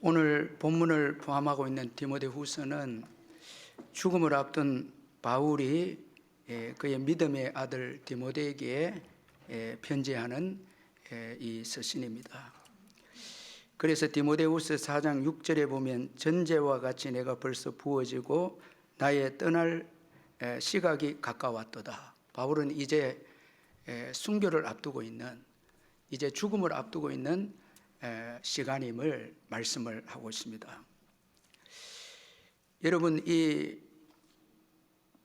오늘 본문을 포함하고 있는 디모데후서는 죽음을 앞둔 바울이 그의 믿음의 아들 디모데에게 편지하는 이 서신입니다. 그래서 디모데후서 4장 6절에 보면 전제와 같이 내가 벌써 부어지고 나의 떠날 시각이 가까웠도다. 바울은 이제 순교를 앞두고 있는, 이제 죽음을 앞두고 있는 시간임을 말씀을 하고 있습니다. 여러분, 이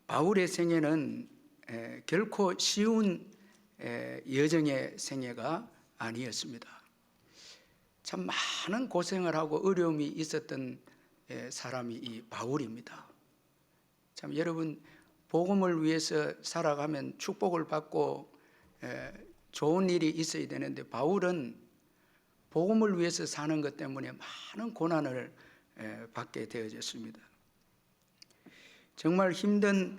바울의 생애는 결코 쉬운 여정의 생애가 아니었습니다. 참 많은 고생을 하고 어려움이 있었던 사람이 이 바울입니다. 참 여러분, 복음을 위해서 살아가면 축복을 받고 좋은 일이 있어야 되는데 바울은 복음을 위해서 사는 것 때문에 많은 고난을 받게 되어졌습니다. 정말 힘든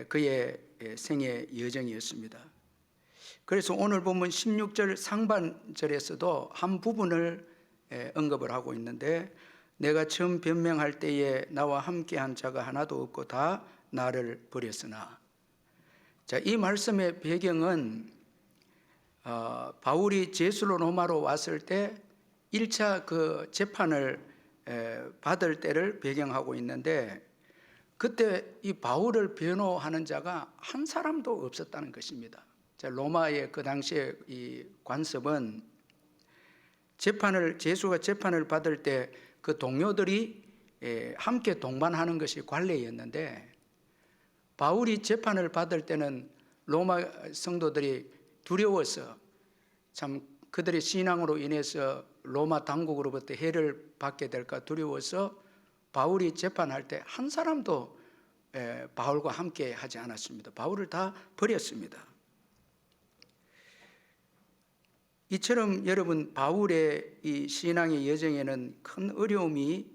그의 생애 여정이었습니다. 그래서 오늘 보면 16절 상반절에서도 한 부분을 언급을 하고 있는데, 내가 처음 변명할 때에 나와 함께한 자가 하나도 없고 다 나를 버렸으나. 자, 이 말씀의 배경은 바울이 제술로마로 왔을 때 1차 그 재판을 받을 때를 배경하고 있는데, 그때 이 바울을 변호하는 자가 한 사람도 없었다는 것입니다. 자, 로마의 그 당시에 이 관습은 제수가 재판을 받을 때 그 동료들이 함께 동반하는 것이 관례였는데, 바울이 재판을 받을 때는 로마 성도들이 두려워서, 참 그들의 신앙으로 인해서 로마 당국으로부터 해를 받게 될까 두려워서 바울이 재판할 때 한 사람도 바울과 함께 하지 않았습니다. 바울을 다 버렸습니다. 이처럼 여러분, 바울의 이 신앙의 여정에는 큰 어려움이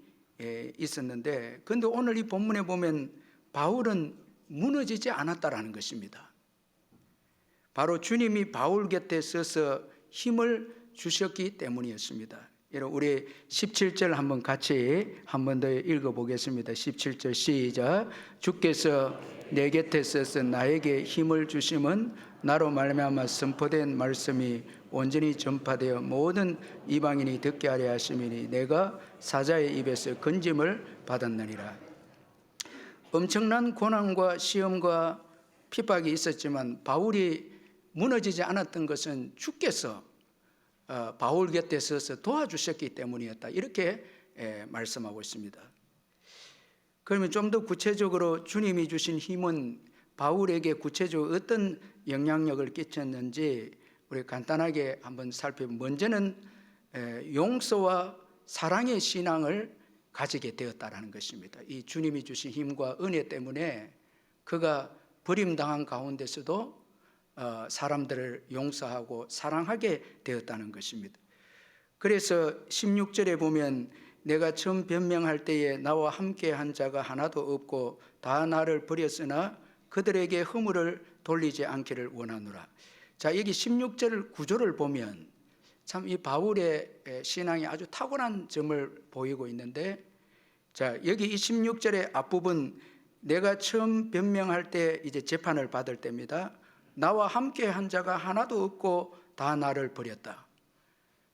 있었는데, 그런데 오늘 이 본문에 보면 바울은 무너지지 않았다라는 것입니다. 바로 주님이 바울 곁에 서서 힘을 주셨기 때문이었습니다. 여러분, 우리 17절 한번 같이 한 번 더 읽어보겠습니다. 17절 시작. 주께서 내 곁에 서서 나에게 힘을 주심은 나로 말미암아 선포된 말씀이 온전히 전파되어 모든 이방인이 듣게 하려 하심이니 내가 사자의 입에서 건짐을 받았느니라. 엄청난 고난과 시험과 핍박이 있었지만 바울이 무너지지 않았던 것은 주께서 바울 곁에 서서 도와주셨기 때문이었다, 이렇게 말씀하고 있습니다. 그러면 좀 더 구체적으로 주님이 주신 힘은 바울에게 구체적으로 어떤 영향력을 끼쳤는지 우리 간단하게 한번 살펴보면, 먼저는 용서와 사랑의 신앙을 가지게 되었다는 것입니다. 이 주님이 주신 힘과 은혜 때문에 그가 버림당한 가운데서도 사람들을 용서하고 사랑하게 되었다는 것입니다. 그래서 16절에 보면 내가 처음 변명할 때에 나와 함께한 자가 하나도 없고 다 나를 버렸으나 그들에게 허물을 돌리지 않기를 원하노라. 자, 여기 16절 구조를 보면 참 이 바울의 신앙이 아주 탁월한 점을 보이고 있는데, 자, 여기 이 16절의 앞부분, 내가 처음 변명할 때 이제 재판을 받을 때입니다. 나와 함께 한 자가 하나도 없고 다 나를 버렸다.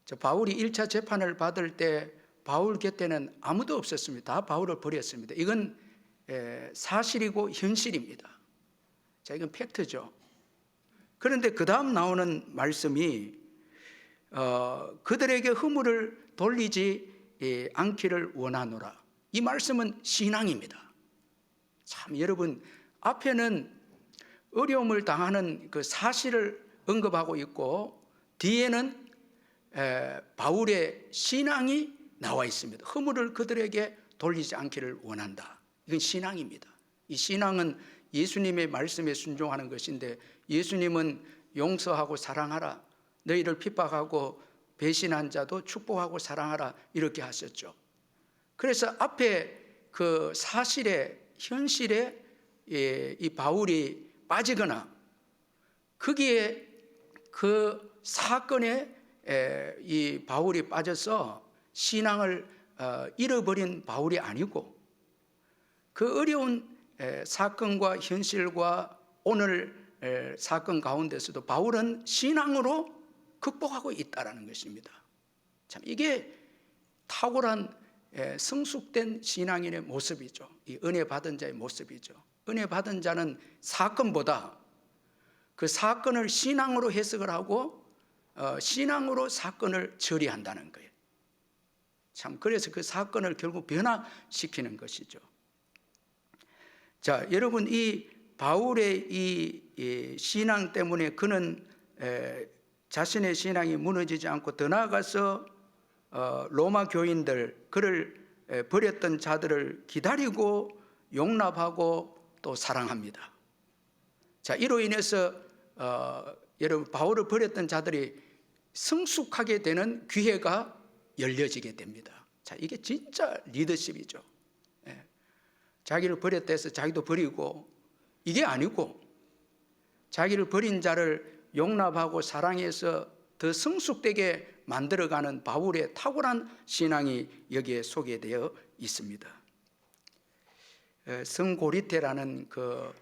자, 바울이 1차 재판을 받을 때 바울 곁에는 아무도 없었습니다. 다 바울을 버렸습니다. 이건 사실이고 현실입니다. 자, 이건 팩트죠. 그런데 그 다음 나오는 말씀이 그들에게 허물을 돌리지 않기를 원하노라. 이 말씀은 신앙입니다. 참 여러분, 앞에는 어려움을 당하는 그 사실을 언급하고 있고 뒤에는 바울의 신앙이 나와 있습니다. 허물을 그들에게 돌리지 않기를 원한다. 이건 신앙입니다. 이 신앙은 예수님의 말씀에 순종하는 것인데, 예수님은 용서하고 사랑하라, 너희를 핍박하고 배신한 자도 축복하고 사랑하라, 이렇게 하셨죠. 그래서 앞에 그 사실에, 현실에 이 바울이 빠지거나 거기에 그 사건에 이 바울이 빠져서 신앙을 잃어버린 바울이 아니고 그 어려운 사건과 현실과 오늘 사건 가운데서도 바울은 신앙으로 극복하고 있다는 것입니다. 참 이게 탁월한 성숙된 신앙인의 모습이죠. 이 은혜 받은 자의 모습이죠. 은혜 받은 자는 사건보다 그 사건을 신앙으로 해석을 하고 신앙으로 사건을 처리한다는 거예요. 참 그래서 그 사건을 결국 변화시키는 것이죠. 자, 여러분 이 바울의 이 신앙 때문에 그는 자신의 신앙이 무너지지 않고 더 나아가서 로마 교인들, 그를 버렸던 자들을 기다리고 용납하고 또 사랑합니다. 자, 이로 인해서 여러분 바울을 버렸던 자들이 성숙하게 되는 기회가 열려지게 됩니다. 자, 이게 진짜 리더십이죠. 자기를 버렸다 해서 자기도 버리고 이게 아니고 자기를 버린 자를 용납하고 사랑해서 더 성숙되게 만들어가는 바울의 탁월한 신앙이 여기에 소개되어 있습니다. 성고리테라는 그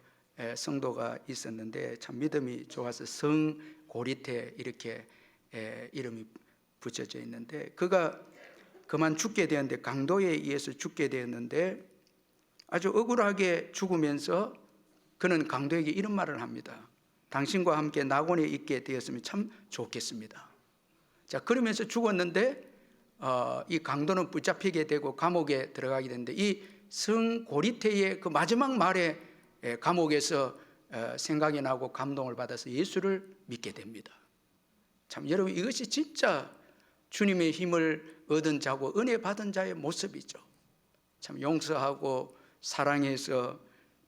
성도가 있었는데 참 믿음이 좋아서 성고리테 이렇게 이름이 붙여져 있는데 그가 그만 죽게 되었는데 강도에 의해서 죽게 되었는데 아주 억울하게 죽으면서 그는 강도에게 이런 말을 합니다. 당신과 함께 낙원에 있게 되었으면 참 좋겠습니다. 자, 그러면서 죽었는데 이 강도는 붙잡히게 되고 감옥에 들어가게 되는데 이 성고리테의 그 마지막 말에 감옥에서 생각이 나고 감동을 받아서 예수를 믿게 됩니다. 참 여러분 이것이 진짜 주님의 힘을 얻은 자고 은혜 받은 자의 모습이죠. 참 용서하고 사랑해서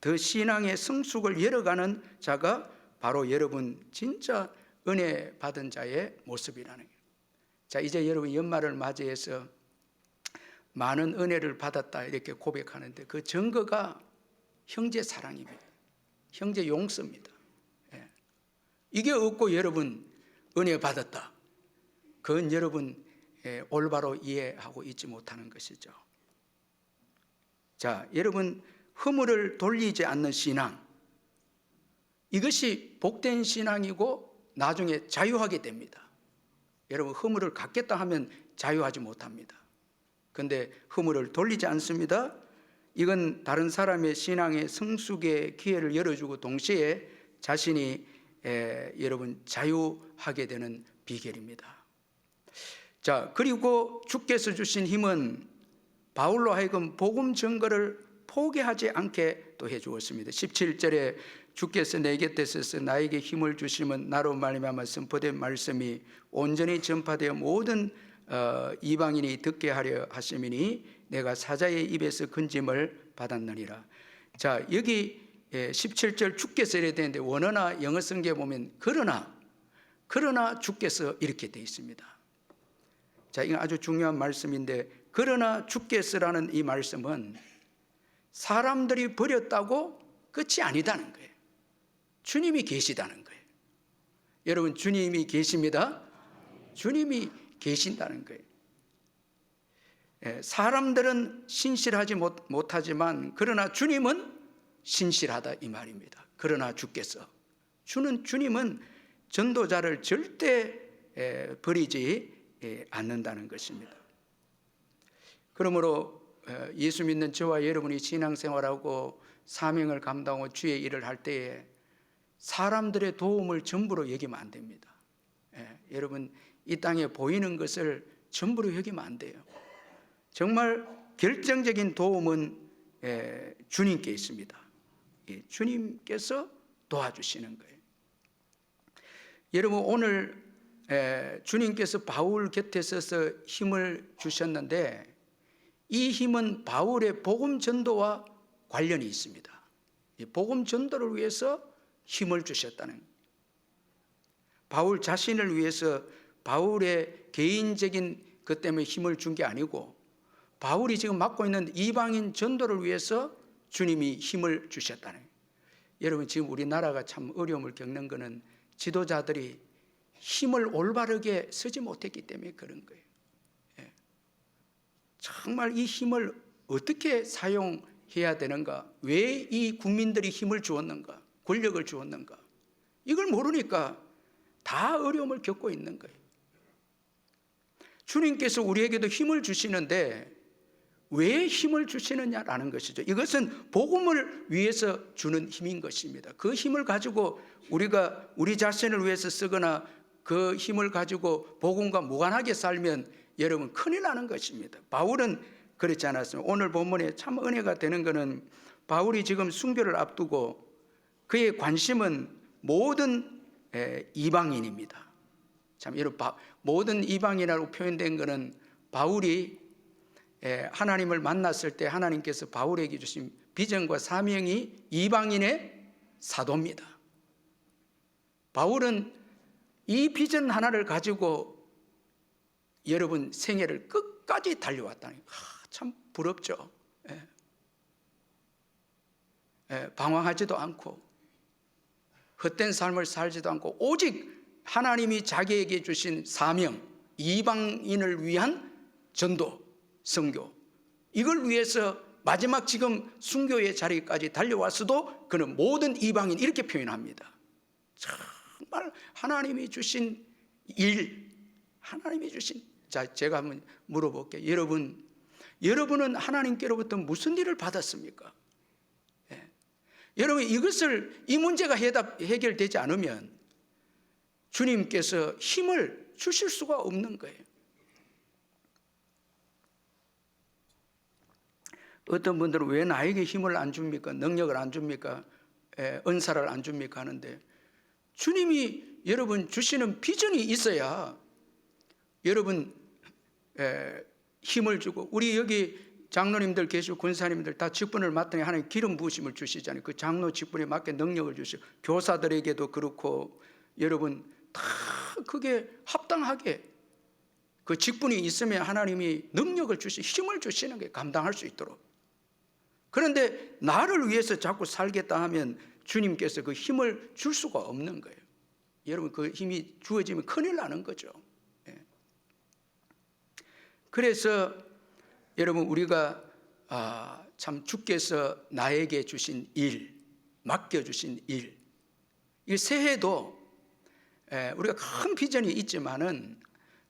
더 신앙의 성숙을 열어가는 자가 바로 여러분 진짜 은혜 받은 자의 모습이라는 거예요. 자, 이제 여러분 연말을 맞이해서 많은 은혜를 받았다 이렇게 고백하는데 그 증거가 형제 사랑입니다. 형제 용서입니다. 이게 없고 여러분 은혜 받았다, 그건 여러분 올바로 이해하고 있지 못하는 것이죠. 자, 여러분 허물을 돌리지 않는 신앙, 이것이 복된 신앙이고 나중에 자유하게 됩니다. 여러분 허물을 갖겠다 하면 자유하지 못합니다. 그런데 허물을 돌리지 않습니다. 이건 다른 사람의 신앙의 성숙의 기회를 열어주고 동시에 자신이 여러분 자유하게 되는 비결입니다. 자, 그리고 주께서 주신 힘은 바울로 하여금 복음 증거를 포기하지 않게 또 해주었습니다. 17절에 주께서 내 곁에 서서 나에게 힘을 주심은 나로 말미암아 선포된 말씀이 온전히 전파되어 모든 이방인이 듣게 하려 하심이니 내가 사자의 입에서 건짐을 받았느니라. 자, 여기 17절 주께서 이래 되는데 원어나 영어 성경에 보면 그러나 주께서 이렇게 되어 있습니다. 자, 이건 아주 중요한 말씀인데 그러나 주께서라는 이 말씀은 사람들이 버렸다고 끝이 아니다는 거예요. 주님이 계시다는 거예요. 여러분 주님이 계십니다. 주님이 계신다는 거예요. 사람들은 신실하지 못하지만 그러나 주님은 신실하다 이 말입니다. 그러나 주님은 전도자를 절대 버리지 않는다는 것입니다. 그러므로 예수 믿는 저와 여러분이 신앙생활하고 사명을 감당하고 주의 일을 할 때에 사람들의 도움을 전부로 여기면 안 됩니다. 여러분 이 땅에 보이는 것을 전부로 여기면 안 돼요. 정말 결정적인 도움은 주님께 있습니다. 주님께서 도와주시는 거예요. 여러분 오늘 주님께서 바울 곁에 서서 힘을 주셨는데 이 힘은 바울의 복음 전도와 관련이 있습니다. 이 복음 전도를 위해서 힘을 주셨다는 거예요. 바울 자신을 위해서 바울의 개인적인 것 때문에 힘을 준 게 아니고 바울이 지금 맡고 있는 이방인 전도를 위해서 주님이 힘을 주셨다는 거예요. 여러분 지금 우리나라가 참 어려움을 겪는 것은 지도자들이 힘을 올바르게 쓰지 못했기 때문에 그런 거예요. 참 정말 이 힘을 어떻게 사용해야 되는가? 왜 이 국민들이 힘을 주었는가? 권력을 주었는가? 이걸 모르니까 다 어려움을 겪고 있는 거예요. 주님께서 우리에게도 힘을 주시는데 왜 힘을 주시느냐라는 것이죠. 이것은 복음을 위해서 주는 힘인 것입니다. 그 힘을 가지고 우리가 우리 자신을 위해서 쓰거나 그 힘을 가지고 복음과 무관하게 살면 여러분 큰일 나는 것입니다. 바울은 그렇지 않았습니다. 오늘 본문에 참 은혜가 되는 것은 바울이 지금 순교를 앞두고 그의 관심은 모든 이방인입니다. 참 이런 모든 이방인이라고 표현된 것은 바울이 하나님을 만났을 때 하나님께서 바울에게 주신 비전과 사명이 이방인의 사도입니다. 바울은 이 비전 하나를 가지고 여러분 생애를 끝까지 달려왔다니 참 부럽죠. 방황하지도 않고 헛된 삶을 살지도 않고 오직 하나님이 자기에게 주신 사명, 이방인을 위한 전도, 선교, 이걸 위해서 마지막 지금 순교의 자리까지 달려왔어도 그는 모든 이방인 이렇게 표현합니다. 정말 하나님이 주신 일, 하나님이 주신. 자, 제가 한번 물어볼게요. 여러분은 하나님께로부터 무슨 일을 받았습니까? 여러분 이 문제가 해결되지 않으면 주님께서 힘을 주실 수가 없는 거예요. 어떤 분들은 왜 나에게 힘을 안 줍니까? 능력을 안 줍니까? 은사를 안 줍니까? 하는데 주님이 여러분 주시는 비전이 있어야 여러분 힘을 주고, 우리 여기 장로님들 계시고 권사님들 다 직분을 맡더니 하나님 기름 부으심을 주시잖아요. 그 장로 직분에 맞게 능력을 주시고, 교사들에게도 그렇고 여러분 다 그게 합당하게 그 직분이 있으면 하나님이 능력을 힘을 주시는 게 감당할 수 있도록. 그런데 나를 위해서 자꾸 살겠다 하면 주님께서 그 힘을 줄 수가 없는 거예요. 여러분 그 힘이 주어지면 큰일 나는 거죠. 그래서 여러분 우리가 참 주께서 나에게 주신 일, 맡겨주신 일, 이 새해도 우리가 큰 비전이 있지만은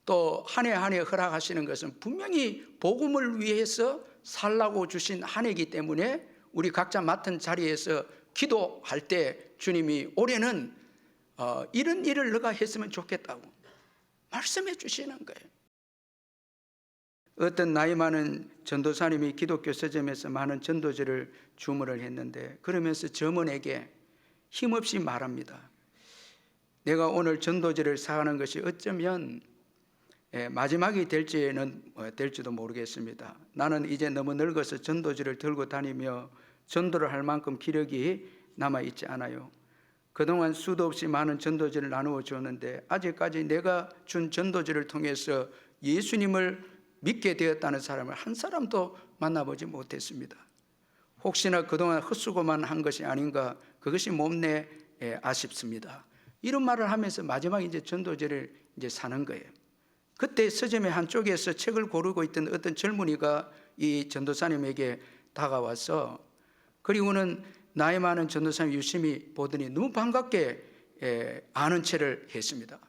또 한 해 한 해 허락하시는 것은 분명히 복음을 위해서 살라고 주신 한 해이기 때문에 우리 각자 맡은 자리에서 기도할 때 주님이 올해는 이런 일을 너가 했으면 좋겠다고 말씀해 주시는 거예요. 어떤 나이 많은 전도사님이 기독교 서점에서 많은 전도지를 주문을 했는데 그러면서 점원에게 힘없이 말합니다. 내가 오늘 전도지를 사가는 것이 어쩌면 마지막이 될지도 모르겠습니다. 나는 이제 너무 늙어서 전도지를 들고 다니며 전도를 할 만큼 기력이 남아있지 않아요. 그동안 수도 없이 많은 전도지를 나누어 주었는데 아직까지 내가 준 전도지를 통해서 예수님을 믿게 되었다는 사람을 한 사람도 만나보지 못했습니다. 혹시나 그동안 헛수고만 한 것이 아닌가, 그것이 몹내 아쉽습니다. 이런 말을 하면서 마지막 이제 전도지를 이제 사는 거예요. 그때 서점의 한쪽에서 책을 고르고 있던 어떤 젊은이가 이 전도사님에게 다가와서, 그리고는 나이 많은 전도사님 유심히 보더니 너무 반갑게 아는 체를 했습니다.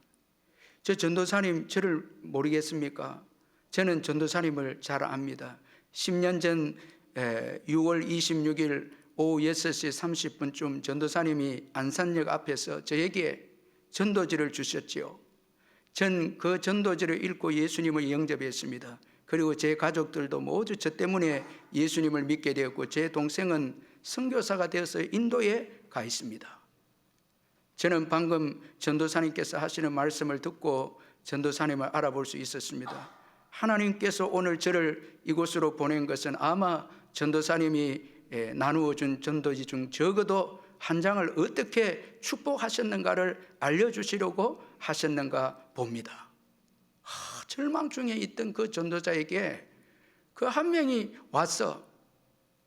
저 전도사님 저를 모르겠습니까? 저는 전도사님을 잘 압니다. 10년 전 6월 26일 오후 6시 30분쯤 전도사님이 안산역 앞에서 저에게 전도지를 주셨지요. 전 그 전도지를 읽고 예수님을 영접했습니다. 그리고 제 가족들도 모두 저 때문에 예수님을 믿게 되었고, 제 동생은 선교사가 되어서 인도에 가 있습니다. 저는 방금 전도사님께서 하시는 말씀을 듣고 전도사님을 알아볼 수 있었습니다. 하나님께서 오늘 저를 이곳으로 보낸 것은 아마 전도사님이 나누어 준 전도지 중 적어도 한 장을 어떻게 축복하셨는가를 알려주시려고 하셨는가 봅니다. 절망 중에 있던 그 전도자에게 그 한 명이 와서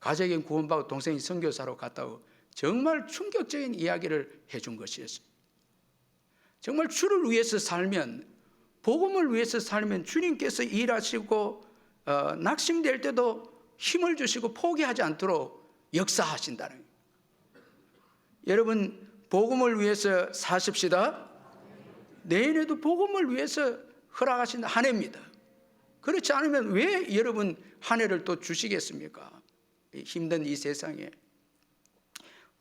가족이 구원받고 동생이 선교사로 갔다고 정말 충격적인 이야기를 해준 것이었어요. 정말 주를 위해서 살면, 복음을 위해서 살면 주님께서 일하시고 낙심될 때도 힘을 주시고 포기하지 않도록 역사하신다는 거예요. 여러분, 복음을 위해서 사십시다. 내년에도 복음을 위해서 허락하신 한 해입니다. 그렇지 않으면 왜 여러분 한 해를 또 주시겠습니까? 힘든 이 세상에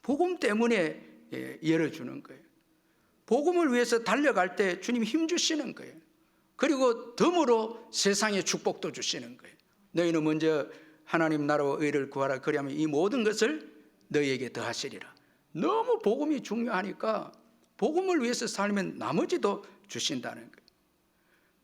복음 때문에 열어주는 거예요. 복음을 위해서 달려갈 때 주님 힘 주시는 거예요. 그리고 덤으로 세상에 축복도 주시는 거예요. 너희는 먼저 하나님 나라와 의를 구하라. 그리하면 이 모든 것을 너희에게 더하시리라. 너무 복음이 중요하니까 복음을 위해서 살면 나머지도 주신다는 거예요.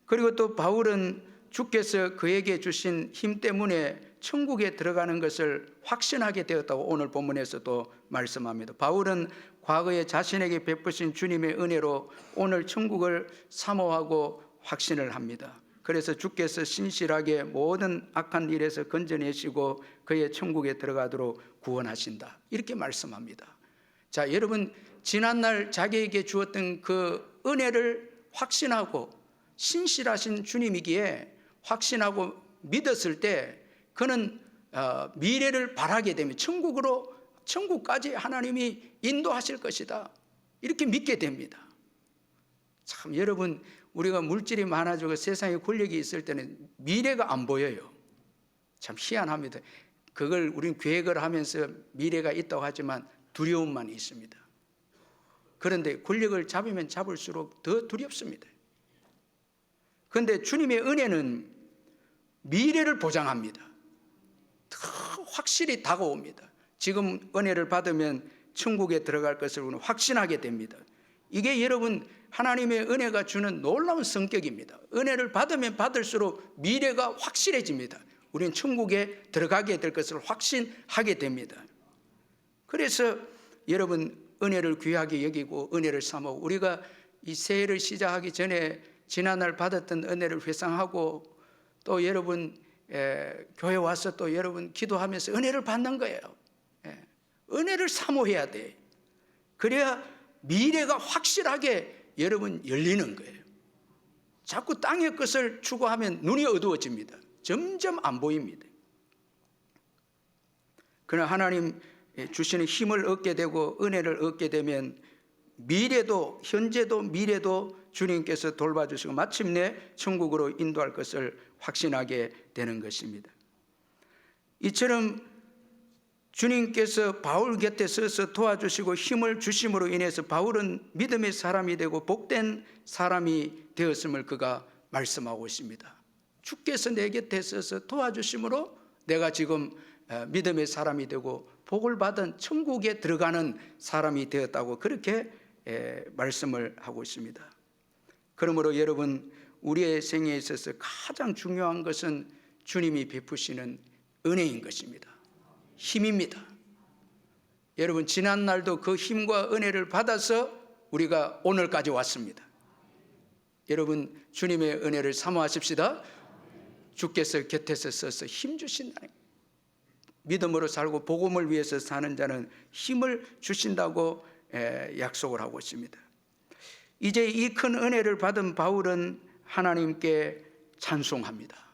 그리고 또 바울은 주께서 그에게 주신 힘 때문에 천국에 들어가는 것을 확신하게 되었다고 오늘 본문에서도 말씀합니다. 바울은 과거에 자신에게 베푸신 주님의 은혜로 오늘 천국을 사모하고 확신을 합니다. 그래서 주께서 신실하게 모든 악한 일에서 건져내시고 그의 천국에 들어가도록 구원하신다. 이렇게 말씀합니다. 자, 여러분, 지난날 자기에게 주었던 그 은혜를 확신하고 신실하신 주님이기에 확신하고 믿었을 때 그는 미래를 바라게 되면 천국까지 하나님이 인도하실 것이다. 이렇게 믿게 됩니다. 참, 여러분, 우리가 물질이 많아지고 세상에 권력이 있을 때는 미래가 안 보여요. 참 희한합니다. 그걸 우리는 계획을 하면서 미래가 있다고 하지만 두려움만 있습니다. 그런데 권력을 잡으면 잡을수록 더 두렵습니다. 그런데 주님의 은혜는 미래를 보장합니다. 더 확실히 다가옵니다. 지금 은혜를 받으면 천국에 들어갈 것을 우리는 확신하게 됩니다. 이게 여러분 하나님의 은혜가 주는 놀라운 성격입니다. 은혜를 받으면 받을수록 미래가 확실해집니다. 우리는 천국에 들어가게 될 것을 확신하게 됩니다. 그래서 여러분 은혜를 귀하게 여기고 은혜를 삼아 우리가 이 새해를 시작하기 전에 지난날 받았던 은혜를 회상하고 또 여러분 교회 와서 또 여러분 기도하면서 은혜를 받는 거예요. 은혜를 사모해야 돼. 그래야 미래가 확실하게 여러분 열리는 거예요. 자꾸 땅의 것을 추구하면 눈이 어두워집니다. 점점 안 보입니다. 그러나 하나님 주시는 힘을 얻게 되고 은혜를 얻게 되면 미래도 현재도 미래도 주님께서 돌봐주시고 마침내 천국으로 인도할 것을 확신하게 되는 것입니다. 이처럼 주님께서 바울 곁에 서서 도와주시고 힘을 주심으로 인해서 바울은 믿음의 사람이 되고 복된 사람이 되었음을 그가 말씀하고 있습니다. 주께서 내 곁에 서서 도와주심으로 내가 지금 믿음의 사람이 되고 복을 받은 천국에 들어가는 사람이 되었다고 그렇게 말씀을 하고 있습니다. 그러므로 여러분 우리의 생애에 있어서 가장 중요한 것은 주님이 베푸시는 은혜인 것입니다. 힘입니다. 여러분 지난 날도 그 힘과 은혜를 받아서 우리가 오늘까지 왔습니다. 여러분 주님의 은혜를 사모하십시다. 주께서 곁에서 서서 힘 주신다는 거예요. 믿음으로 살고 복음을 위해서 사는 자는 힘을 주신다고 약속을 하고 있습니다. 이제 이 큰 은혜를 받은 바울은 하나님께 찬송합니다.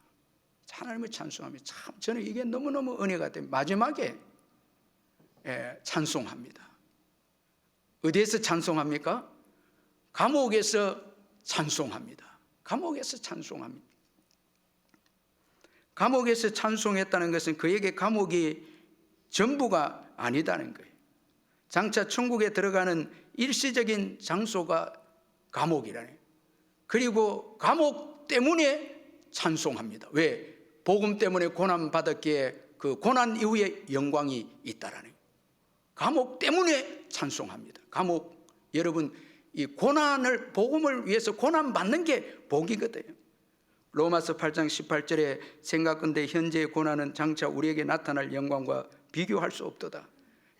하나님을 찬송합니다. 참 저는 이게 너무너무 은혜가 됩니다. 마지막에 찬송합니다. 어디에서 찬송합니까? 감옥에서 찬송합니다. 감옥에서 찬송합니다. 감옥에서 찬송했다는 것은 그에게 감옥이 전부가 아니다는 거예요. 장차 천국에 들어가는 일시적인 장소가 감옥이라네요. 그리고 감옥 때문에 찬송합니다. 왜? 복음 때문에 고난 받았기에 그 고난 이후에 영광이 있다라는 거예요. 감옥 때문에 찬송합니다. 감옥, 여러분 이 고난을 복음을 위해서 고난 받는 게 복이거든요. 로마서 8장 18절에 생각건대 현재의 고난은 장차 우리에게 나타날 영광과 비교할 수 없도다.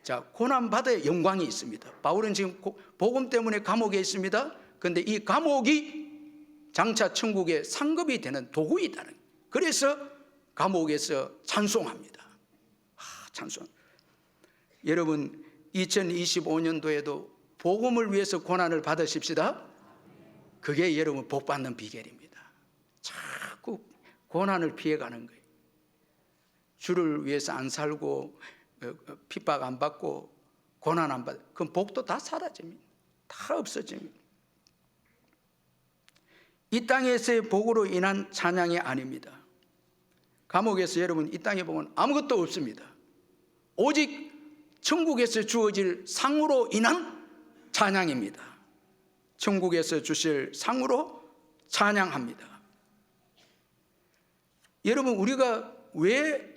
자, 고난 받아야 영광이 있습니다. 바울은 지금 복음 때문에 감옥에 있습니다. 그런데 이 감옥이 장차 천국의 상급이 되는 도구이다는 거예요. 그래서 감옥에서 찬송합니다. 찬송. 여러분 2025년도에도 복음을 위해서 고난을 받으십시다. 그게 여러분 복 받는 비결입니다. 자꾸 고난을 피해가는 거예요. 주를 위해서 안 살고 핍박 안 받고 고난 안 받고 그 복도 다 사라집니다. 다 없어집니다. 이 땅에서의 복으로 인한 찬양이 아닙니다. 감옥에서 여러분 이 땅에 보면 아무것도 없습니다. 오직 천국에서 주어질 상으로 인한 찬양입니다. 천국에서 주실 상으로 찬양합니다. 여러분 우리가 왜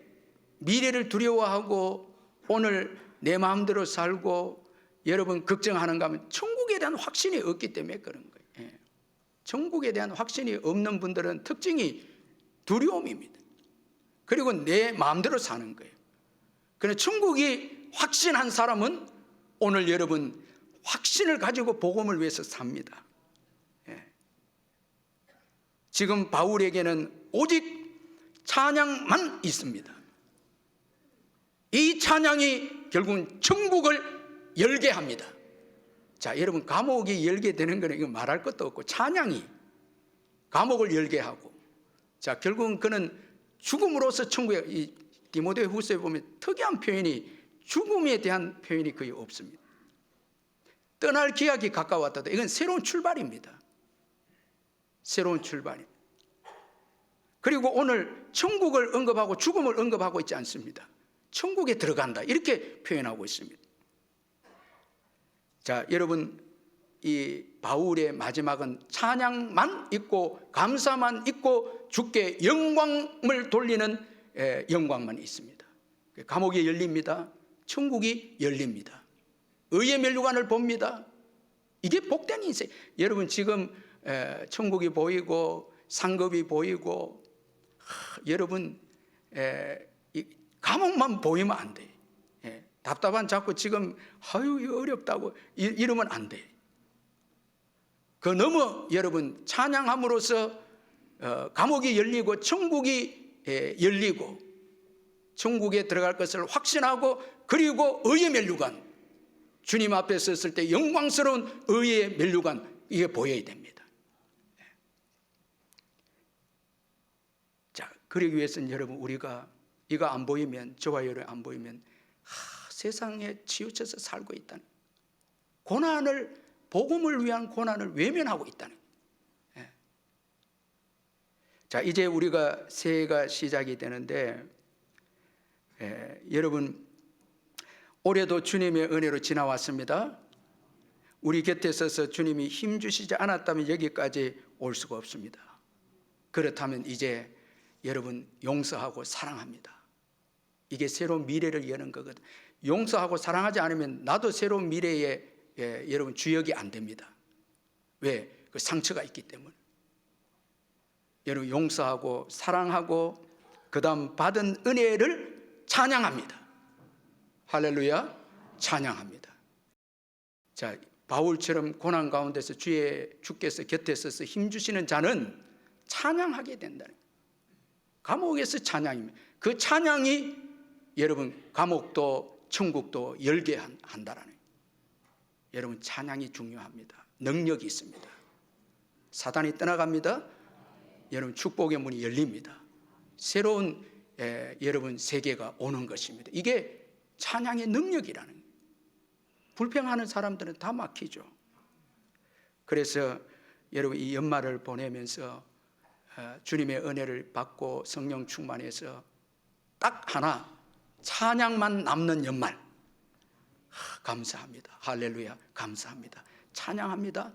미래를 두려워하고 오늘 내 마음대로 살고 여러분 걱정하는가 하면 천국에 대한 확신이 없기 때문에 그런 거예요. 천국에 대한 확신이 없는 분들은 특징이 두려움입니다. 그리고 내 마음대로 사는 거예요. 그런데 천국이 확신한 사람은 오늘 여러분 확신을 가지고 복음을 위해서 삽니다. 지금 바울에게는 오직 찬양만 있습니다. 이 찬양이 결국은 천국을 열게 합니다. 자, 여러분 감옥이 열게 되는 거는 이거 말할 것도 없고 찬양이 감옥을 열게 하고, 자 결국은 그는 죽음으로써 천국에, 이 디모데후서에 보면 특이한 표현이 죽음에 대한 표현이 거의 없습니다. 떠날 기약이 가까웠다도 이건 새로운 출발입니다. 새로운 출발입니다. 그리고 오늘 천국을 언급하고 죽음을 언급하고 있지 않습니다. 천국에 들어간다 이렇게 표현하고 있습니다. 자, 여러분 이 바울의 마지막은 찬양만 있고 감사만 있고 주께 영광을 돌리는 영광만 있습니다. 감옥이 열립니다. 천국이 열립니다. 의의 면류관을 봅니다. 이게 복된 인생. 여러분 지금 천국이 보이고 상급이 보이고 여러분 감옥만 보이면 안 돼. 답답한 자꾸 지금 아유 이거 어렵다고 이러면 안 돼. 그 너무 여러분 찬양함으로써 감옥이 열리고 천국이 열리고 천국에 들어갈 것을 확신하고 그리고 의의 면류관, 주님 앞에 섰을 때 영광스러운 의의 면류관 이게 보여야 됩니다. 자, 그러기 위해서는 여러분 우리가 이거 안 보이면, 저와 여러분 안 보이면 세상에 치우쳐서 살고 있다는, 고난을, 복음을 위한 고난을 외면하고 있다는. 자, 이제 우리가 새해가 시작이 되는데 여러분 올해도 주님의 은혜로 지나왔습니다. 우리 곁에 서서 주님이 힘주시지 않았다면 여기까지 올 수가 없습니다. 그렇다면 이제 여러분 용서하고 사랑합니다. 이게 새로운 미래를 여는 거거든. 용서하고 사랑하지 않으면 나도 새로운 미래에 여러분 주역이 안 됩니다. 왜? 그 상처가 있기 때문에. 여러분 용서하고 사랑하고 그 다음 받은 은혜를 찬양합니다. 할렐루야, 찬양합니다. 자, 바울처럼 고난 가운데서 주께서 곁에 서서 힘주시는 자는 찬양하게 된다는 거예요. 감옥에서 찬양입니다. 그 찬양이 여러분 감옥도 천국도 열게 한다라는 거예요. 여러분 찬양이 중요합니다. 능력이 있습니다. 사단이 떠나갑니다. 여러분 축복의 문이 열립니다. 새로운 여러분 세계가 오는 것입니다. 이게 찬양의 능력이라는 거예요. 불평하는 사람들은 다 막히죠. 그래서 여러분 이 연말을 보내면서 주님의 은혜를 받고 성령 충만해서 딱 하나 찬양만 남는 연말. 감사합니다. 할렐루야, 감사합니다. 찬양합니다.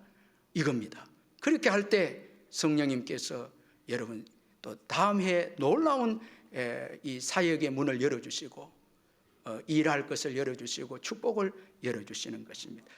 이겁니다. 그렇게 할 때 성령님께서 여러분 또 다음 해에 놀라운 이 사역의 문을 열어주시고 일할 것을 열어주시고 축복을 열어주시는 것입니다.